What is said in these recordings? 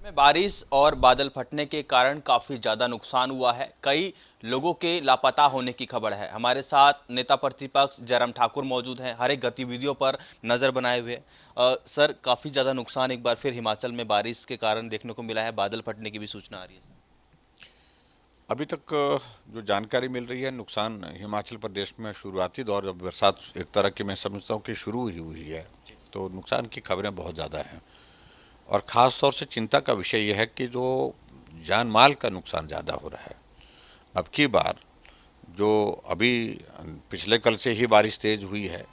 में बारिश और बादल फटने के कारण काफी ज्यादा नुकसान हुआ है। कई लोगों के लापता होने की खबर है। हमारे साथ नेता प्रतिपक्ष जयराम ठाकुर मौजूद हैं, हर एक गतिविधियों पर नजर बनाए हुए। सर, काफी ज्यादा नुकसान एक बार फिर हिमाचल में बारिश के कारण देखने को मिला है, बादल फटने की भी सूचना आ रही है। अभी तक जो जानकारी मिल रही है, नुकसान हिमाचल प्रदेश में शुरुआती दौर जब बरसात एक तरह की मैं समझता हूँ कि शुरू ही हुई है, तो नुकसान की खबरें बहुत ज़्यादा हैं। और ख़ास तौर से चिंता का विषय यह है कि जो जान माल का नुकसान ज़्यादा हो रहा है। अब की बार जो अभी पिछले कल से ही बारिश तेज़ हुई है,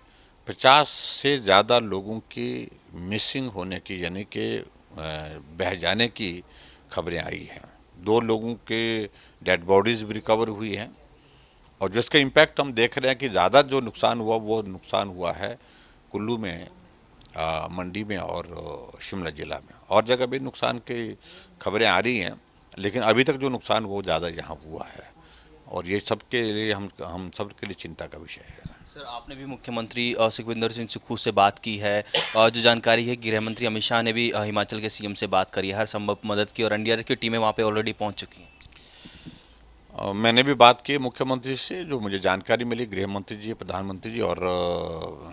50 से ज़्यादा लोगों की मिसिंग होने की, यानी कि बह जाने की खबरें आई हैं। 2 लोगों के डेड बॉडीज़ भी रिकवर हुई हैं। और जिसका इम्पैक्ट हम देख रहे हैं कि ज़्यादा जो नुकसान हुआ वो नुकसान हुआ है कुल्लू में, मंडी में और शिमला जिला में। और जगह भी नुकसान की खबरें आ रही हैं, लेकिन अभी तक जो नुकसान वो ज़्यादा यहाँ हुआ है। और ये सबके लिए हम सब के लिए चिंता का विषय है। सर, आपने भी मुख्यमंत्री सुखविंदर सिंह सुक्खू से बात की है। जो जानकारी है, गृह मंत्री अमित शाह ने भी हिमाचल के सीएम से बात करी है, हर संभव मदद की, और एनडीआरएफ की टीमें वहाँ पे ऑलरेडी पहुँच चुकी हैं। मैंने भी बात की मुख्यमंत्री से। जो मुझे जानकारी मिली, गृह मंत्री जी, प्रधानमंत्री जी और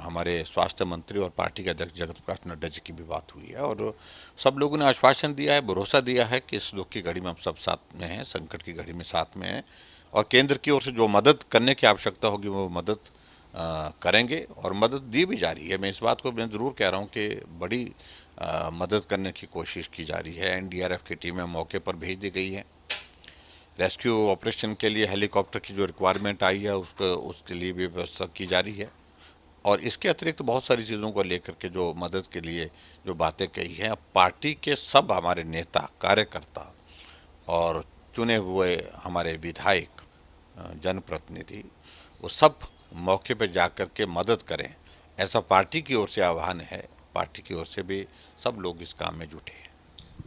हमारे स्वास्थ्य मंत्री और पार्टी के अध्यक्ष जगत प्रकाश नड्डा जी की भी बात हुई है। और सब लोगों ने आश्वासन दिया है, भरोसा दिया है कि इस दुख की घड़ी में हम सब साथ में हैं, संकट की घड़ी में साथ में हैं। और केंद्र की ओर से जो मदद करने की आवश्यकता होगी वो मदद करेंगे, और मदद दी भी जा रही है। मैं इस बात को मैं ज़रूर कह रहा हूँ कि बड़ी मदद करने की कोशिश की जा रही है। एनडीआरएफ की टीमें मौके पर भेज दी गई हैं। रेस्क्यू ऑपरेशन के लिए हेलीकॉप्टर की जो रिक्वायरमेंट आई है उसको उसके लिए भी व्यवस्था की जा रही है। और इसके अतिरिक्त बहुत सारी चीज़ों को लेकर के जो मदद के लिए जो बातें कही हैं, पार्टी के सब हमारे नेता, कार्यकर्ता और चुने हुए हमारे विधायक, जनप्रतिनिधि, वो सब मौके पर जाकर के मदद करें, ऐसा पार्टी की ओर से आह्वान है। पार्टी की ओर से भी सब लोग इस काम में जुटे हैं।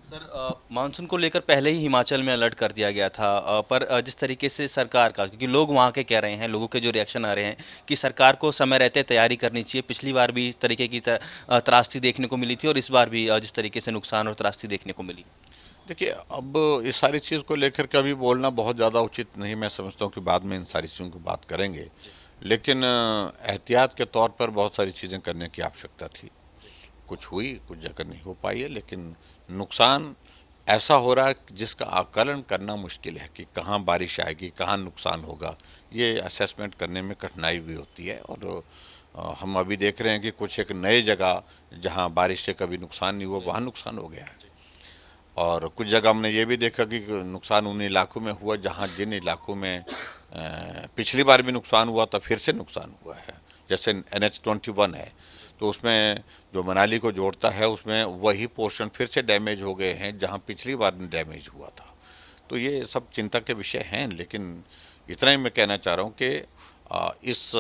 सर, मानसून को लेकर पहले ही हिमाचल में अलर्ट कर दिया गया था, पर जिस तरीके से सरकार का, क्योंकि लोग वहाँ के कह रहे हैं, लोगों के जो रिएक्शन आ रहे हैं कि सरकार को समय रहते तैयारी करनी चाहिए। पिछली बार भी इस तरीके की त्रासदी देखने को मिली थी, और इस बार भी जिस तरीके से नुकसान और त्रासदी देखने को मिली। देखिए, अब इस सारी चीज़ को लेकर के अभी बोलना बहुत ज़्यादा उचित नहीं। मैं समझता हूँ कि बाद में इन सारी चीज़ों की बात करेंगे, लेकिन एहतियात के तौर पर बहुत सारी चीज़ें करने की आवश्यकता थी। कुछ हुई, कुछ जगह नहीं हो पाई है, लेकिन नुकसान ऐसा हो रहा है जिसका आकलन करना मुश्किल है कि कहाँ बारिश आएगी, कहाँ नुकसान होगा। ये असेसमेंट करने में कठिनाई भी होती है। और हम अभी देख रहे हैं कि कुछ एक नए जगह जहाँ बारिश से कभी नुकसान नहीं हुआ, वहाँ नुकसान हो गया है। और कुछ जगह हमने ये भी देखा कि नुकसान उन इलाकों में हुआ जहाँ जिन इलाकों में पिछली बार भी नुकसान हुआ था, फिर से नुकसान हुआ है। जैसे NH-21 है, तो उसमें जो मनाली को जोड़ता है, उसमें वही पोर्शन फिर से डैमेज हो गए हैं जहाँ पिछली बार डैमेज हुआ था। तो ये सब चिंता के विषय हैं, लेकिन इतना ही मैं कहना चाह रहा हूँ कि इस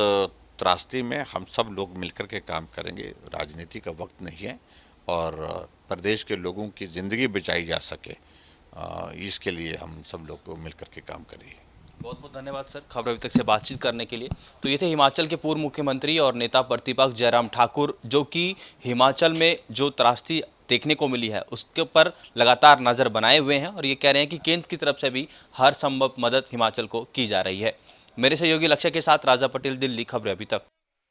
त्रासदी में हम सब लोग मिलकर के काम करेंगे। राजनीति का वक्त नहीं है, और प्रदेश के लोगों की ज़िंदगी बचाई जा सके, इसके लिए हम सब लोग को मिलकर के काम करेंगे। बहुत बहुत धन्यवाद सर, खबर अभी तक से बातचीत करने के लिए। तो ये थे हिमाचल के पूर्व मुख्यमंत्री और नेता प्रतिपक्ष जयराम ठाकुर, जो कि हिमाचल में जो त्रासदी देखने को मिली है उसके ऊपर लगातार नज़र बनाए हुए हैं, और ये कह रहे हैं कि केंद्र की तरफ से भी हर संभव मदद हिमाचल को की जा रही है। मेरे सहयोगी लक्ष्य के साथ राजा पटेल, दिल्ली। खबरें अभी तक।